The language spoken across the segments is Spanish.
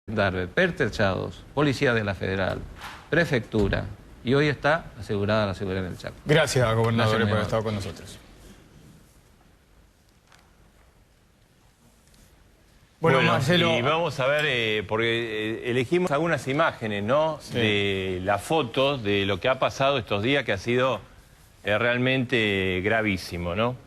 Darber, pertrechados, Policía de la Federal, Prefectura, y hoy está asegurada la seguridad en el Chaco. Gracias, gobernador, por haber estado con nosotros. Bueno, Marcelo, y vamos a ver, porque elegimos algunas imágenes, ¿no? Sí. De las fotos de lo que ha pasado estos días, que ha sido realmente gravísimo, ¿no?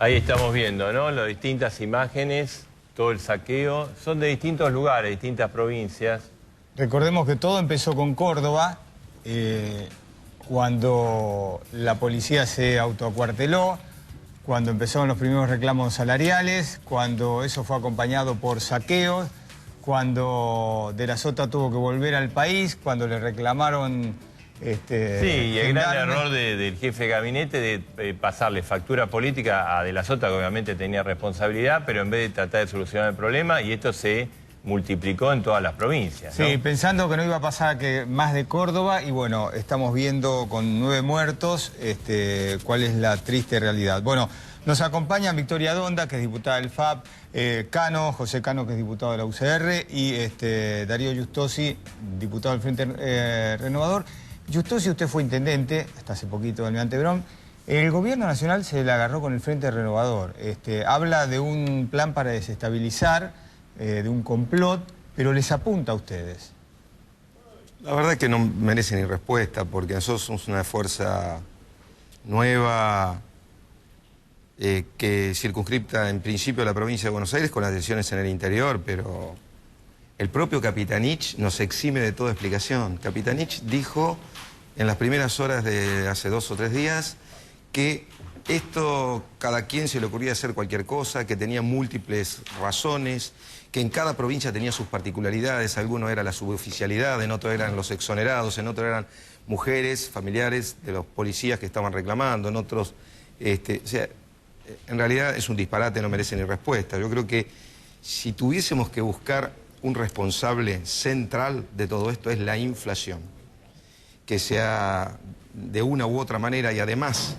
Ahí estamos viendo, ¿no? Las distintas imágenes, todo el saqueo. Son de distintos lugares, distintas provincias. recordemos que todo empezó con Córdoba, cuando la policía se autoacuarteló, cuando empezaron los primeros reclamos salariales, cuando eso fue acompañado por saqueos, cuando De la Sota tuvo que volver al país, cuando le reclamaron... Sí, y el gran error del jefe de gabinete de pasarle factura política a De la Sota, que obviamente tenía responsabilidad, pero en vez de tratar de solucionar el problema, y esto se multiplicó en todas las provincias, ¿no? Sí, pensando que no iba a pasar que más de Córdoba, y bueno, estamos viendo con 9 muertos cuál es la triste realidad. Bueno, nos acompañan Victoria Donda, que es diputada del FAP, José Cano, que es diputado de la UCR, y Darío Justosi, diputado del Frente Renovador. Justosi, usted fue intendente, hasta hace poquito en Almirante Brown. El gobierno nacional se le agarró con el Frente Renovador. Habla de un plan para desestabilizar, de un complot, pero les apunta a ustedes. La verdad es que no merece ni respuesta, porque nosotros somos una fuerza nueva que circunscripta en principio a la provincia de Buenos Aires con las decisiones en el interior, pero el propio Capitanich nos exime de toda explicación. Capitanich dijo en las primeras horas de hace 2 o 3 días que esto, cada quien se le ocurría hacer cualquier cosa, que tenía múltiples razones, que en cada provincia tenía sus particularidades, alguno era la suboficialidad, en otro eran los exonerados, en otro eran mujeres, familiares de los policías que estaban reclamando, en otros... o sea, en realidad es un disparate, no merece ni respuesta. Yo creo que si tuviésemos que buscar un responsable central de todo esto es la inflación, que sea de una u otra manera y además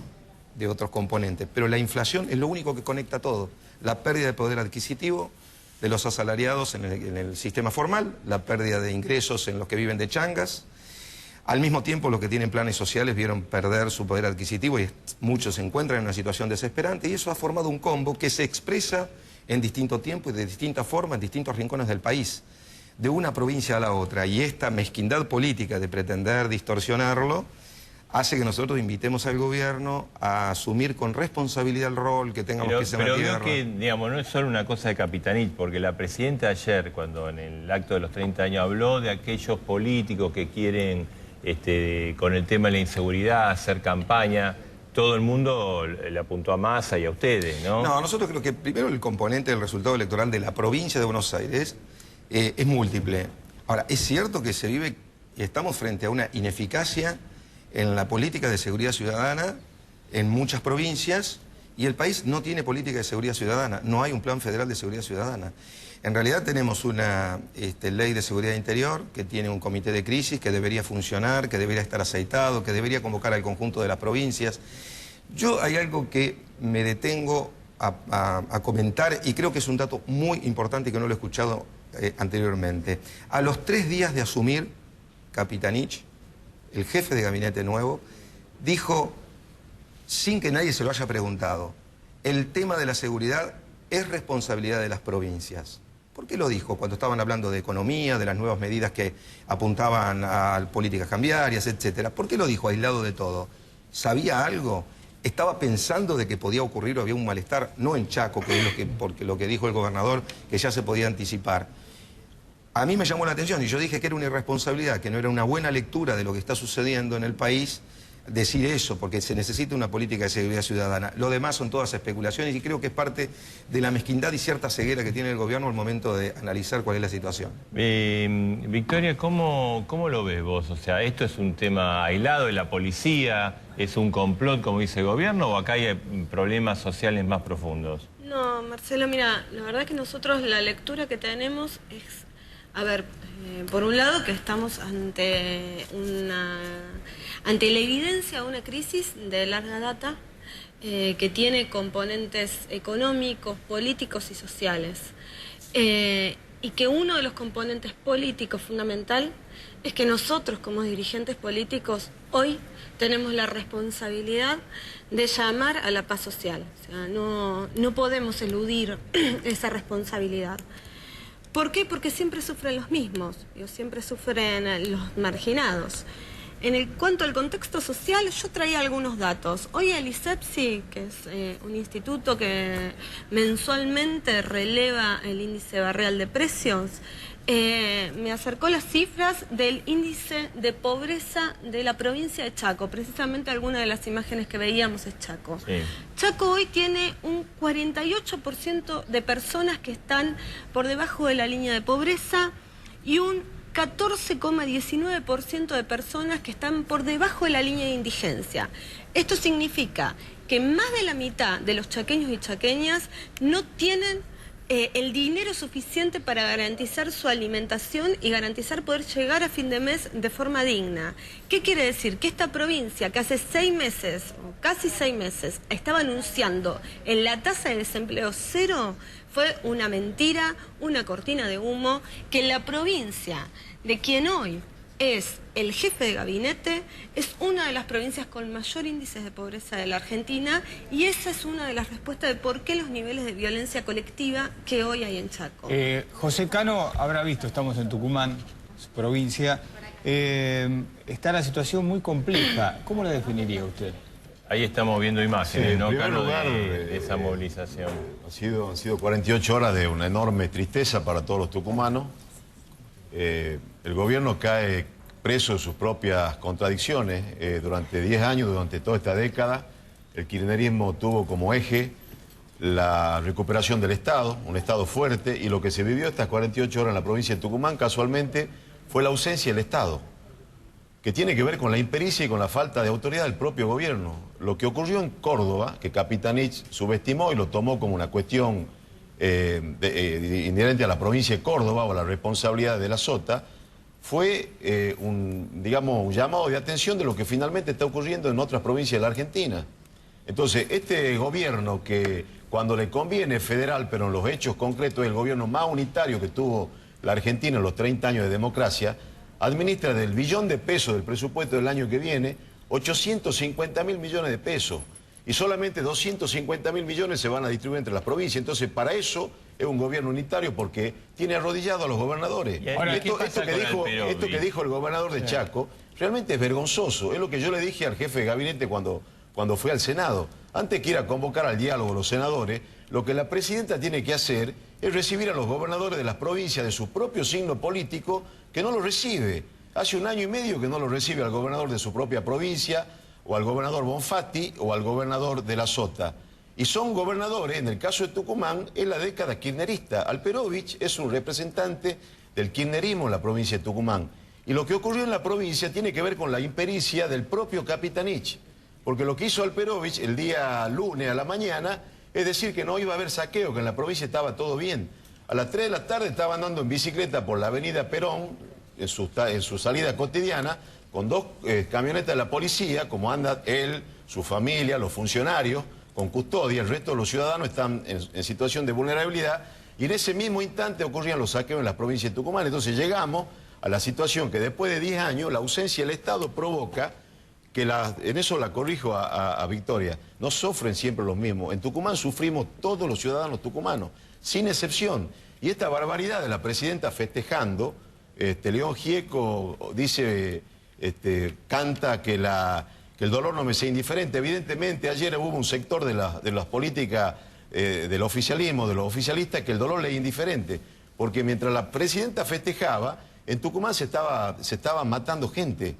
de otros componentes. Pero la inflación es lo único que conecta todo. La pérdida de poder adquisitivo de los asalariados en el sistema formal, la pérdida de ingresos en los que viven de changas. Al mismo tiempo, los que tienen planes sociales vieron perder su poder adquisitivo y muchos se encuentran en una situación desesperante, y eso ha formado un combo que se expresa en distinto tiempo y de distintas formas en distintos rincones del país, de una provincia a la otra. Y esta mezquindad política de pretender distorsionarlo hace que nosotros invitemos al gobierno a asumir con responsabilidad el rol que tengamos que ser. Pero veo que, digamos, no es solo una cosa de Capitanich, porque la presidenta ayer, cuando en el acto de los 30 años habló de aquellos políticos que quieren, con el tema de la inseguridad, hacer campaña, todo el mundo le apuntó a Massa y a ustedes, ¿no? No, nosotros creo que primero el componente del resultado electoral de la provincia de Buenos Aires es múltiple. Ahora, es cierto que se vive y estamos frente a una ineficacia en la política de seguridad ciudadana en muchas provincias, y el país no tiene política de seguridad ciudadana, no hay un plan federal de seguridad ciudadana. En realidad tenemos una ley de seguridad interior que tiene un comité de crisis que debería funcionar, que debería estar aceitado, que debería convocar al conjunto de las provincias. Yo hay algo que me detengo a comentar, y creo que es un dato muy importante y que no lo he escuchado anteriormente. A los 3 días de asumir Capitanich, el jefe de gabinete nuevo, dijo, sin que nadie se lo haya preguntado, el tema de la seguridad es responsabilidad de las provincias. ¿Por qué lo dijo cuando estaban hablando de economía, de las nuevas medidas que apuntaban a políticas cambiarias, etcétera? ¿Por qué lo dijo aislado de todo? ¿Sabía algo? ¿Estaba pensando de que podía ocurrir o había un malestar? No en Chaco, que es porque lo que dijo el gobernador, que ya se podía anticipar. A mí me llamó la atención y yo dije que era una irresponsabilidad, que no era una buena lectura de lo que está sucediendo en el país decir eso, porque se necesita una política de seguridad ciudadana. Lo demás son todas especulaciones, y creo que es parte de la mezquindad y cierta ceguera que tiene el gobierno al momento de analizar cuál es la situación. Victoria, ¿cómo lo ves vos? O sea, ¿esto es un tema aislado de la policía? ¿Es un complot, como dice el gobierno, o acá hay problemas sociales más profundos? No, Marcelo, mira, la verdad que nosotros la lectura que tenemos es... A ver, por un lado que estamos ante ante la evidencia de una crisis de larga data que tiene componentes económicos, políticos y sociales. Y que uno de los componentes políticos fundamental es que nosotros como dirigentes políticos hoy tenemos la responsabilidad de llamar a la paz social. O sea, no podemos eludir esa responsabilidad. ¿Por qué? Porque siempre sufren los mismos, siempre sufren los marginados. Cuanto al contexto social, yo traía algunos datos. Hoy el ISEPSI, que es un instituto que mensualmente releva el índice barrial de precios, me acercó las cifras del índice de pobreza de la provincia de Chaco. Precisamente alguna de las imágenes que veíamos es Chaco. Sí. Chaco hoy tiene un 48% de personas que están por debajo de la línea de pobreza y un 14,19% de personas que están por debajo de la línea de indigencia. Esto significa que más de la mitad de los chaqueños y chaqueñas no tienen el dinero suficiente para garantizar su alimentación y garantizar poder llegar a fin de mes de forma digna. ¿Qué quiere decir? Que esta provincia, que hace 6 meses, o casi 6 meses, estaba anunciando en la tasa de desempleo 0, fue una mentira, una cortina de humo, que la provincia de quien hoy es el jefe de gabinete es una de las provincias con mayor índice de pobreza de la Argentina, y esa es una de las respuestas de por qué los niveles de violencia colectiva que hoy hay en Chaco. José Cano habrá visto, estamos en Tucumán, su provincia, está la situación muy compleja. ¿Cómo la definiría usted? Ahí estamos viendo imágenes, sí, ¿no, Cano, de esa movilización? Han sido 48 horas de una enorme tristeza para todos los tucumanos. El gobierno cae preso de sus propias contradicciones. Durante 10 años, durante toda esta década, el kirchnerismo tuvo como eje la recuperación del Estado, un Estado fuerte, y lo que se vivió estas 48 horas en la provincia de Tucumán, casualmente, fue la ausencia del Estado, que tiene que ver con la impericia y con la falta de autoridad del propio gobierno. Lo que ocurrió en Córdoba, que Capitanich subestimó y lo tomó como una cuestión inherente a la provincia de Córdoba o a la responsabilidad de la Sota, fue un llamado de atención de lo que finalmente está ocurriendo en otras provincias de la Argentina. Entonces, este gobierno que cuando le conviene federal, pero en los hechos concretos es el gobierno más unitario que tuvo la Argentina en los 30 años de democracia, administra del billón de pesos del presupuesto del año que viene 850.000 millones de pesos. Y solamente 250.000 millones se van a distribuir entre las provincias. Entonces, para eso es un gobierno unitario, porque tiene arrodillado a los gobernadores. Ahora, esto que dijo el gobernador de Chaco realmente es vergonzoso. Es lo que yo le dije al jefe de gabinete cuando fui al Senado. Antes que ir a convocar al diálogo a los senadores, lo que la presidenta tiene que hacer es recibir a los gobernadores de las provincias de su propio signo político, que no lo recibe. Hace 1 año y medio que no lo recibe al gobernador de su propia provincia, o al gobernador Bonfatti, o al gobernador de la Sota. Y son gobernadores, en el caso de Tucumán, es la década kirchnerista. Alperovich es un representante del kirchnerismo en la provincia de Tucumán. Y lo que ocurrió en la provincia tiene que ver con la impericia del propio Capitanich. Porque lo que hizo Alperovich el día lunes a la mañana es decir que no iba a haber saqueo, que en la provincia estaba todo bien. A las 3 de la tarde estaba andando en bicicleta por la avenida Perón, en su salida cotidiana, con 2 camionetas de la policía, como anda él, su familia, los funcionarios, con custodia. El resto de los ciudadanos están en situación de vulnerabilidad, y en ese mismo instante ocurrían los saqueos en la provincia de Tucumán. Entonces llegamos a la situación que después de 10 años la ausencia del Estado provoca que en eso la corrijo a Victoria, no sufren siempre los mismos. En Tucumán sufrimos todos los ciudadanos tucumanos, sin excepción. Y esta barbaridad de la presidenta festejando, León Gieco dice, canta que el dolor no me sea indiferente. Evidentemente ayer hubo un sector de las políticas del oficialismo, de los oficialistas, que el dolor le es indiferente. Porque mientras la presidenta festejaba, en Tucumán se estaba matando gente.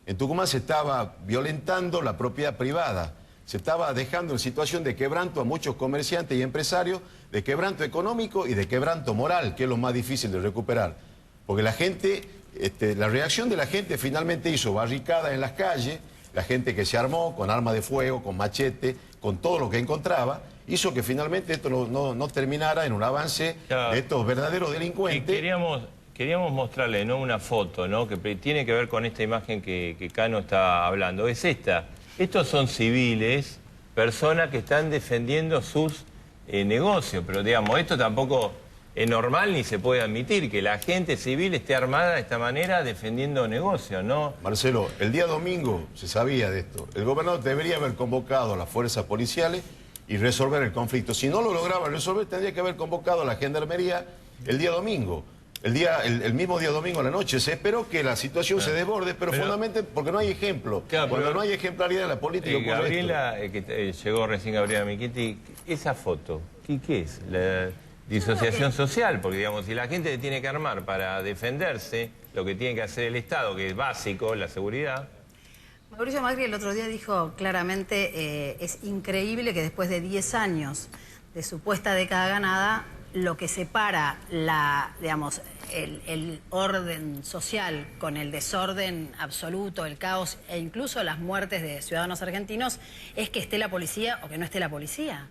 En Tucumán se estaba violentando la propiedad privada, se estaba dejando en situación de quebranto a muchos comerciantes y empresarios, de quebranto económico y de quebranto moral, que es lo más difícil de recuperar. Porque la gente, la reacción de la gente finalmente hizo barricadas en las calles, la gente que se armó con armas de fuego, con machete, con todo lo que encontraba, hizo que finalmente esto no terminara en un avance de estos verdaderos delincuentes. Queríamos mostrarle, ¿no?, una foto, ¿no?, que tiene que ver con esta imagen que Cano está hablando. Es esta. Estos son civiles, personas que están defendiendo sus negocios. Pero, digamos, esto tampoco es normal ni se puede admitir que la gente civil esté armada de esta manera defendiendo negocios, ¿no? Marcelo, el día domingo se sabía de esto. El gobernador debería haber convocado a las fuerzas policiales y resolver el conflicto. Si no lo lograba resolver, tendría que haber convocado a la gendarmería el día domingo. El mismo día domingo a la noche. Se esperó que la situación se desborde, pero fundamentalmente porque no hay ejemplo. Claro, cuando no hay ejemplaridad en la política. Gabriela, llegó recién Gabriela Michetti, esa foto, ¿qué es? La disociación social, porque digamos, si la gente tiene que armar para defenderse, lo que tiene que hacer el Estado, que es básico, la seguridad. Mauricio Macri el otro día dijo claramente, es increíble que después de 10 años de supuesta década ganada, lo que separa digamos, el orden social con el desorden absoluto, el caos e incluso las muertes de ciudadanos argentinos es que esté la policía o que no esté la policía.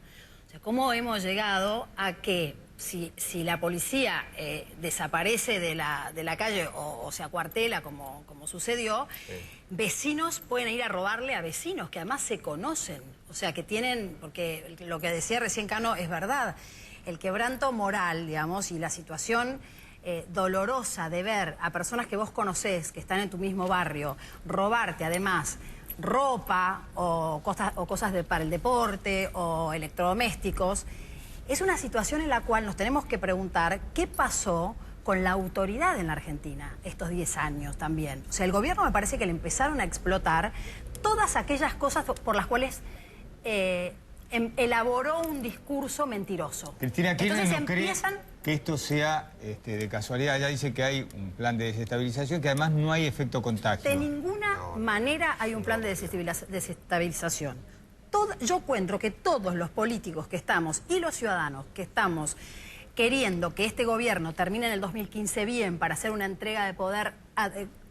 O sea, ¿cómo hemos llegado a que si la policía desaparece de la calle o se acuartela como sucedió, vecinos pueden ir a robarle a vecinos que además se conocen? O sea, que tienen, porque lo que decía recién Cano es verdad, el quebranto moral, digamos, y la situación dolorosa de ver a personas que vos conocés, que están en tu mismo barrio, robarte además ropa o cosas para el deporte o electrodomésticos, es una situación en la cual nos tenemos que preguntar qué pasó con la autoridad en la Argentina estos 10 años también. O sea, el gobierno me parece que le empezaron a explotar todas aquellas cosas por las cuales elaboró un discurso mentiroso. Cristina Kirchner no cree que esto sea de casualidad. Ya dice que hay un plan de desestabilización, que además no hay efecto contagio. De ninguna manera hay un plan de desestabilización. Yo encuentro que todos los políticos que estamos y los ciudadanos que estamos queriendo que este gobierno termine en el 2015 bien para hacer una entrega de poder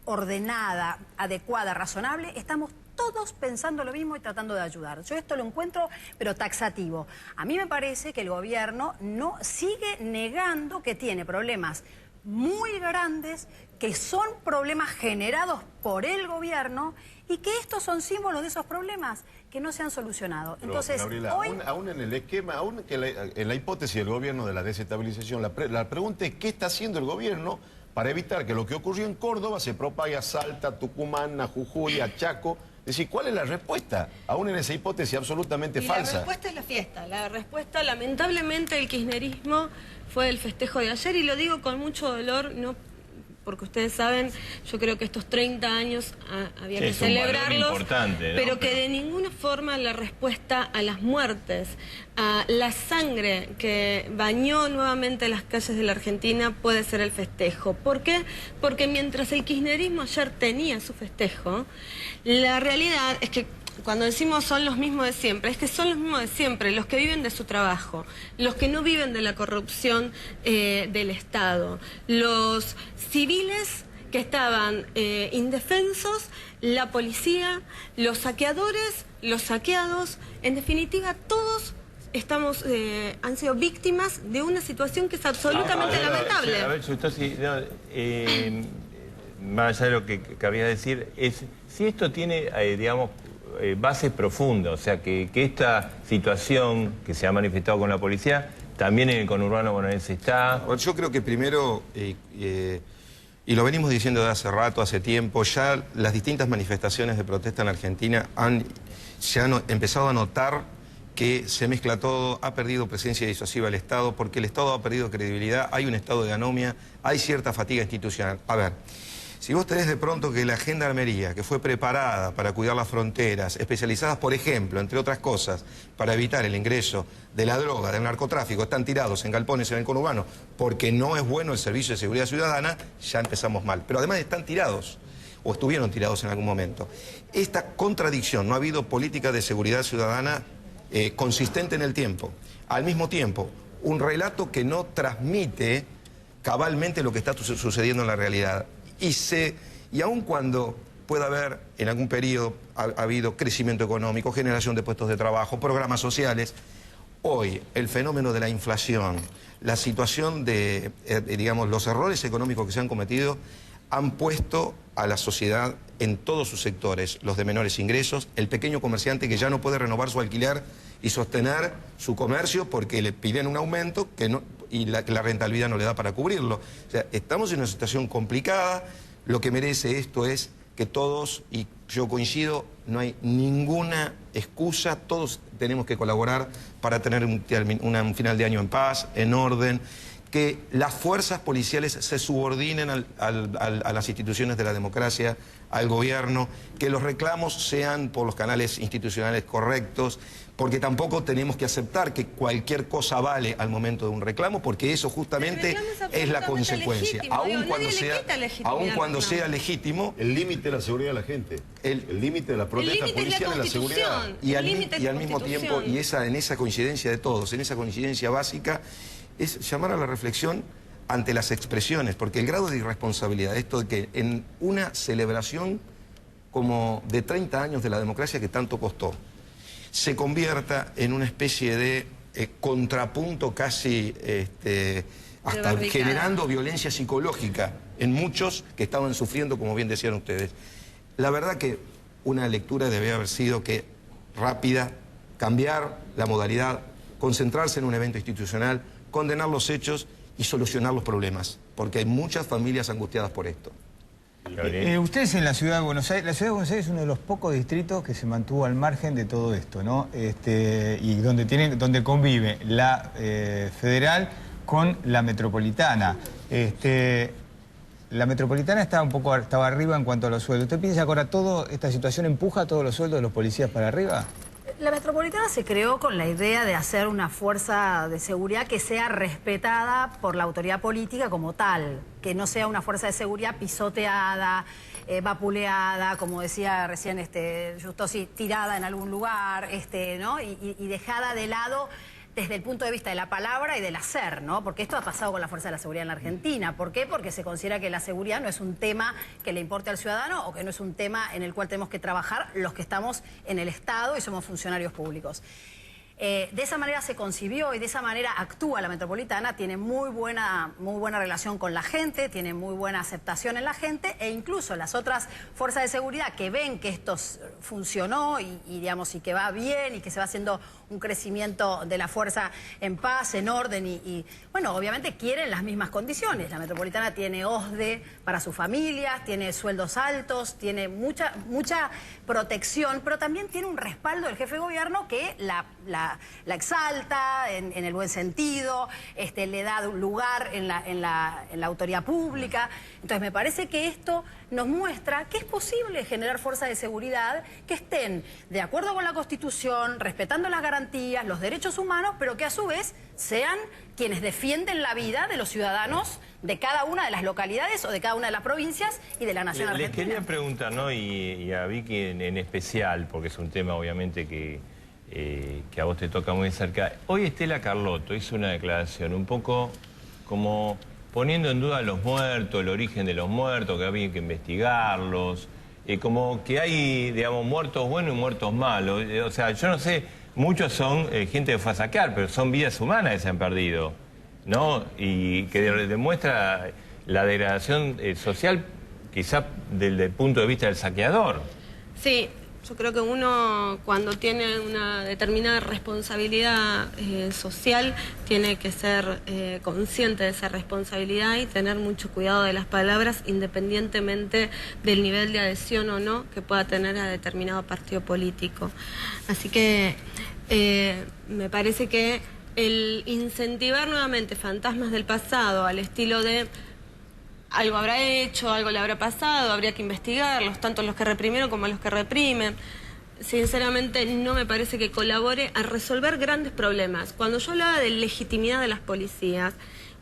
ordenada, adecuada, razonable, estamos todos pensando lo mismo y tratando de ayudar. Yo esto lo encuentro, pero taxativo. A mí me parece que el gobierno no sigue negando que tiene problemas muy grandes, que son problemas generados por el gobierno y que estos son símbolos de esos problemas que no se han solucionado. Pero, entonces, Gabriela, hoy... aún en el esquema, aún que en la hipótesis del gobierno de la desestabilización, la pregunta es qué está haciendo el gobierno para evitar que lo que ocurrió en Córdoba se propague a Salta, a Tucumán, a Jujuy, a Chaco. Es decir, ¿cuál es la respuesta? Aún en esa hipótesis absolutamente falsa. La respuesta es la fiesta. La respuesta, lamentablemente, el kirchnerismo fue el festejo de ayer, y lo digo con mucho dolor, no porque ustedes saben, yo creo que estos 30 años había que celebrarlos, ¿no? Pero que de ninguna forma la respuesta a las muertes, a la sangre que bañó nuevamente las calles de la Argentina puede ser el festejo. ¿Por qué? Porque mientras el kirchnerismo ayer tenía su festejo, la realidad es que cuando decimos son los mismos de siempre, es que son los mismos de siempre, los que viven de su trabajo, los que no viven de la corrupción del Estado, los civiles que estaban indefensos, la policía, los saqueadores, los saqueados, en definitiva todos han sido víctimas de una situación que es absolutamente lamentable. A ver, más allá de lo que cabía decir, es si esto tiene, digamos, bases profundas, o sea, que esta situación que se ha manifestado con la policía, también en el conurbano bonaerense está... Yo creo que primero, y lo venimos diciendo de hace rato, hace tiempo, ya las distintas manifestaciones de protesta en Argentina se han empezado a notar que se mezcla todo, ha perdido presencia disuasiva el Estado, porque el Estado ha perdido credibilidad, hay un estado de anomia, hay cierta fatiga institucional. A ver, si vos tenés de pronto que la gendarmería, que fue preparada para cuidar las fronteras, especializadas, por ejemplo, entre otras cosas, para evitar el ingreso de la droga, del narcotráfico, están tirados en galpones en el conurbano, porque no es bueno el servicio de seguridad ciudadana, ya empezamos mal. Pero además están tirados, o estuvieron tirados en algún momento. Esta contradicción, no ha habido política de seguridad ciudadana consistente en el tiempo. Al mismo tiempo, un relato que no transmite cabalmente lo que está sucediendo en la realidad. Y aun cuando pueda haber, en algún periodo, ha habido crecimiento económico, generación de puestos de trabajo, programas sociales, hoy el fenómeno de la inflación, la situación de, digamos, los errores económicos que se han cometido han puesto a la sociedad en todos sus sectores, los de menores ingresos, el pequeño comerciante que ya no puede renovar su alquiler y sostener su comercio porque le piden un aumento que no, y la rentabilidad no le da para cubrirlo. O sea, estamos en una situación complicada, lo que merece esto es que todos, y yo coincido, no hay ninguna excusa, todos tenemos que colaborar para tener un final de año en paz, en orden, que las fuerzas policiales se subordinen a las instituciones de la democracia, al gobierno, que los reclamos sean por los canales institucionales correctos, porque tampoco tenemos que aceptar que cualquier cosa vale al momento de un reclamo, porque eso justamente es la consecuencia. Aun cuando sea legítimo... El límite de la seguridad de la gente, el límite de la protesta policial de la seguridad. Y al mismo tiempo, y en esa coincidencia de todos, en esa coincidencia básica, es llamar a la reflexión ante las expresiones, porque el grado de irresponsabilidad, esto de que en una celebración como de 30 años de la democracia que tanto costó, se convierta en una especie de contrapunto casi hasta generando violencia psicológica en muchos que estaban sufriendo, como bien decían ustedes. La verdad que una lectura debe haber sido que rápida, cambiar la modalidad, concentrarse en un evento institucional, condenar los hechos y solucionar los problemas, porque hay muchas familias angustiadas por esto. Ustedes en la Ciudad de Buenos Aires, la Ciudad de Buenos Aires es uno de los pocos distritos que se mantuvo al margen de todo esto, ¿no? Y donde convive la federal con la metropolitana. La metropolitana estaba arriba en cuanto a los sueldos. ¿Usted piensa que ahora toda esta situación empuja todos los sueldos de los policías para arriba? La metropolitana se creó con la idea de hacer una fuerza de seguridad que sea respetada por la autoridad política como tal, que no sea una fuerza de seguridad pisoteada, vapuleada, como decía recién Justosi, tirada en algún lugar, ¿no? y dejada de lado desde el punto de vista de la palabra y del hacer, ¿no? Porque esto ha pasado con la Fuerza de la Seguridad en la Argentina. ¿Por qué? Porque se considera que la seguridad no es un tema que le importe al ciudadano o que no es un tema en el cual tenemos que trabajar los que estamos en el Estado y somos funcionarios públicos. De esa manera se concibió y de esa manera actúa la metropolitana, tiene muy buena relación con la gente, tiene muy buena aceptación en la gente e incluso las otras fuerzas de seguridad que ven que esto funcionó y que va bien y que se va haciendo un crecimiento de la fuerza en paz, en orden y bueno, obviamente quieren las mismas condiciones. La metropolitana tiene OSDE para sus familias, tiene sueldos altos, tiene mucha protección, pero también tiene un respaldo del jefe de gobierno que la exalta en el buen sentido, le da un lugar en la autoridad pública. Entonces me parece que esto nos muestra que es posible generar fuerzas de seguridad que estén de acuerdo con la Constitución, respetando las garantías, los derechos humanos, pero que a su vez sean quienes defienden la vida de los ciudadanos de cada una de las localidades o de cada una de las provincias y de la nación argentina. Les quería preguntar, ¿no? Y a Vicky en especial, porque es un tema obviamente que a vos te toca muy cerca. Hoy Estela Carlotto hizo una declaración un poco como poniendo en duda a los muertos, el origen de los muertos, que había que investigarlos, como que hay, digamos, muertos buenos y muertos malos. O sea, yo no sé, muchos son gente que fue a saquear, pero son vidas humanas que se han perdido, ¿no? Y que demuestra la degradación social, quizá desde el punto de vista del saqueador. Sí. Yo creo que uno, cuando tiene una determinada responsabilidad social, tiene que ser consciente de esa responsabilidad y tener mucho cuidado de las palabras, independientemente del nivel de adhesión o no que pueda tener a determinado partido político. Así que me parece que el incentivar nuevamente fantasmas del pasado al estilo de algo habrá hecho, algo le habrá pasado, habría que investigarlos, tanto los que reprimieron como los que reprimen. Sinceramente no me parece que colabore a resolver grandes problemas. Cuando yo hablaba de legitimidad de las policías,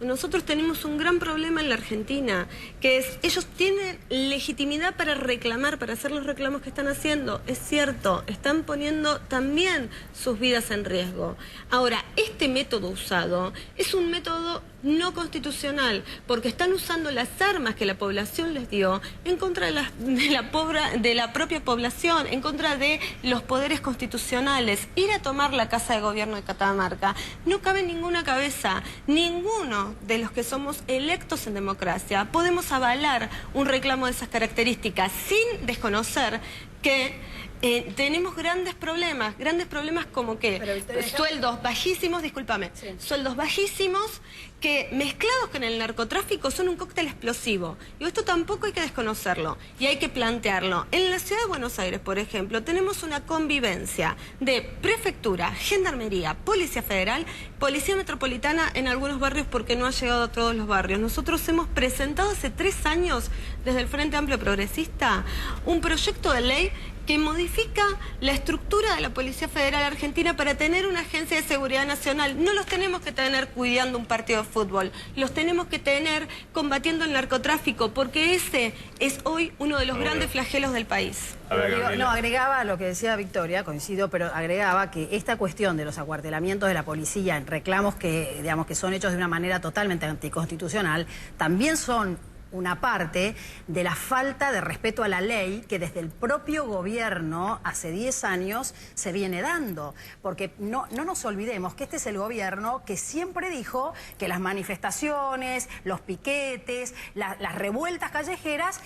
Nosotros tenemos un gran problema en la Argentina, que es, ellos tienen legitimidad para reclamar, para hacer los reclamos que están haciendo. Es cierto, están poniendo también sus vidas en riesgo. Ahora, este método usado es un método no constitucional, porque están usando las armas que la población les dio en contra de la propia población, en contra de los poderes constitucionales. Ir a tomar la Casa de Gobierno de Catamarca no cabe en ninguna cabeza. Ninguno de los que somos electos en democracia podemos avalar un reclamo de esas características sin desconocer que tenemos grandes problemas como que sueldos bajísimos, discúlpame, sueldos bajísimos que mezclados con el narcotráfico son un cóctel explosivo. Y esto tampoco hay que desconocerlo y hay que plantearlo. En la ciudad de Buenos Aires, por ejemplo, tenemos una convivencia de prefectura, gendarmería, policía federal, policía metropolitana en algunos barrios porque no ha llegado a todos los barrios. Nosotros hemos presentado hace 3 años desde el Frente Amplio Progresista un proyecto de ley que modifica la estructura de la Policía Federal Argentina para tener una agencia de seguridad nacional. No los tenemos que tener cuidando un partido de fútbol, los tenemos que tener combatiendo el narcotráfico, porque ese es hoy uno de los grandes flagelos del país. No, agregaba a lo que decía Victoria, coincido, pero agregaba que esta cuestión de los acuartelamientos de la policía en reclamos que, digamos, que son hechos de una manera totalmente anticonstitucional, también son una parte de la falta de respeto a la ley que desde el propio gobierno hace 10 años se viene dando. Porque no nos olvidemos que este es el gobierno que siempre dijo que las manifestaciones, los piquetes, las revueltas callejeras,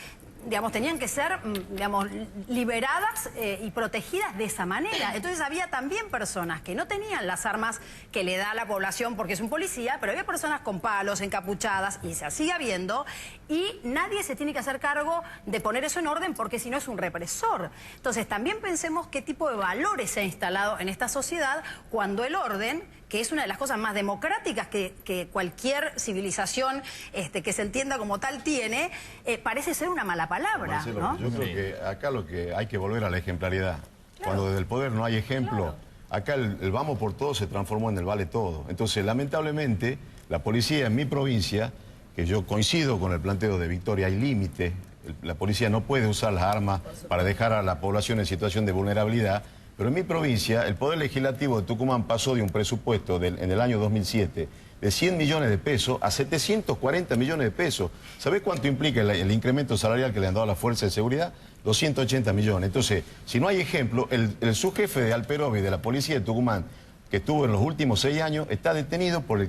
digamos, tenían que ser, digamos, liberadas y protegidas de esa manera. Entonces había también personas que no tenían las armas que le da a la población porque es un policía, pero había personas con palos, encapuchadas, y se sigue habiendo, y nadie se tiene que hacer cargo de poner eso en orden porque si no es un represor. Entonces también pensemos qué tipo de valores se ha instalado en esta sociedad cuando el orden, que es una de las cosas más democráticas que cualquier civilización que se entienda como tal tiene, parece ser una mala palabra, Marcelo, ¿no? yo creo que acá lo que hay que volver a la ejemplaridad. Cuando desde el poder no hay ejemplo, acá el vamos por todo se transformó en el vale todo. Entonces, lamentablemente, la policía en mi provincia, que yo coincido con el planteo de Victoria, hay límite. La policía no puede usar las armas para dejar a la población en situación de vulnerabilidad. Pero en mi provincia, el Poder Legislativo de Tucumán pasó de un presupuesto en el año 2007 de 100 millones de pesos a 740 millones de pesos. ¿Sabés cuánto implica el incremento salarial que le han dado a la Fuerza de Seguridad? 280 millones. Entonces, si no hay ejemplo, el subjefe de Alperovi de la Policía de Tucumán, que estuvo en los últimos 6 años, está detenido por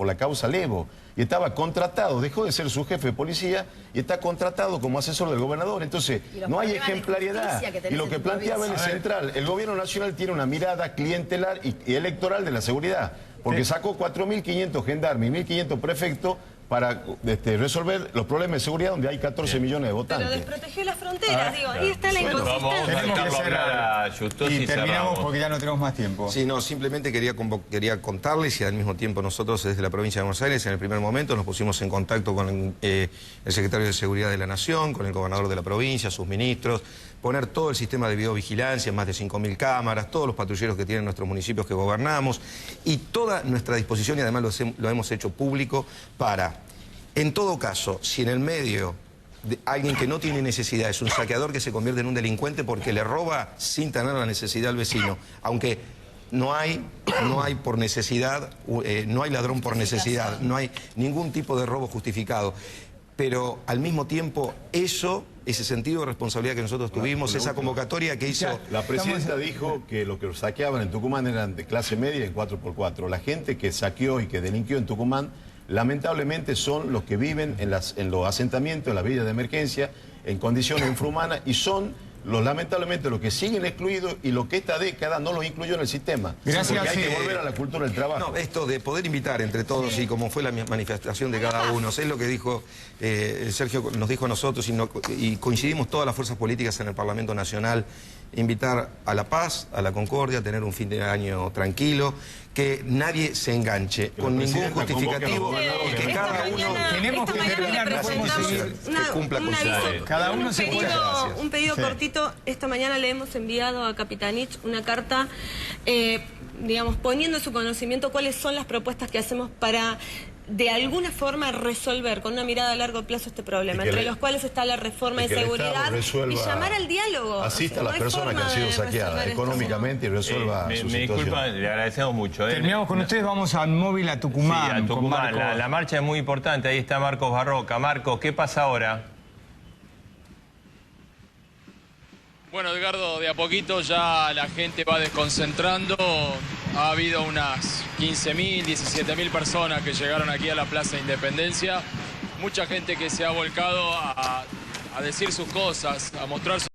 la causa Levo. Y estaba contratado, dejó de ser su jefe de policía y está contratado como asesor del gobernador. Entonces, no hay ejemplaridad. Y lo que planteaba el central, el gobierno nacional tiene una mirada clientelar y electoral de la seguridad. Porque sacó 4.500 gendarmes y 1.500 prefectos para resolver los problemas de seguridad donde hay 14 millones de votantes. Pero desprotegió las fronteras, digo, ahí está la inconsistencia. Tenemos que cerrar y terminamos porque ya no tenemos más tiempo. Sí, no, simplemente quería contarles y al mismo tiempo nosotros desde la provincia de Buenos Aires en el primer momento nos pusimos en contacto con el secretario de Seguridad de la Nación, con el gobernador de la provincia, sus ministros, poner todo el sistema de videovigilancia, más de 5.000 cámaras, todos los patrulleros que tienen nuestros municipios que gobernamos y toda nuestra disposición, y además lo hemos hecho público, para, en todo caso, si en el medio de alguien que no tiene necesidad es un saqueador que se convierte en un delincuente porque le roba sin tener la necesidad al vecino, aunque no hay por necesidad, no hay ladrón por necesidad, no hay ningún tipo de robo justificado. Pero al mismo tiempo ese sentido de responsabilidad que nosotros tuvimos, esa convocatoria que hizo... La presidenta dijo que los que saqueaban en Tucumán eran de clase media en 4x4. La gente que saqueó y que delinquió en Tucumán, lamentablemente son los que viven en los asentamientos, en las villas de emergencia, en condiciones infrahumanas y son... lamentablemente los que siguen excluidos y lo que esta década no los incluyó en el sistema. Gracias. Porque hay que volver a la cultura del trabajo. No, esto de poder invitar entre todos y como fue la manifestación de cada uno, es lo que dijo Sergio, nos dijo a nosotros y coincidimos todas las fuerzas políticas en el Parlamento Nacional, invitar a la paz, a la concordia, a tener un fin de año tranquilo, que nadie se enganche con ningún justificativo y que cada uno... Tenemos que terminar, no podemos seguir. Que cumpla con su deber. Cada uno se puede. Un pedido cortito. Esta mañana le hemos enviado a Capitanich una carta, digamos, poniendo en su conocimiento cuáles son las propuestas que hacemos para de alguna forma resolver con una mirada a largo plazo este problema, entre los cuales está la reforma de seguridad y llamar al diálogo. Asista a las personas que han sido saqueadas económicamente y resuelva su situación. Disculpa, le agradecemos mucho. Terminamos con ustedes, vamos al móvil a Tucumán. Sí, a Tucumán. La marcha es muy importante, ahí está Marcos Barroca. Marcos, ¿qué pasa ahora? Bueno, Edgardo, de a poquito ya la gente va desconcentrando. Ha habido unas 15.000, 17.000 personas que llegaron aquí a la Plaza Independencia. Mucha gente que se ha volcado a decir sus cosas, a mostrar su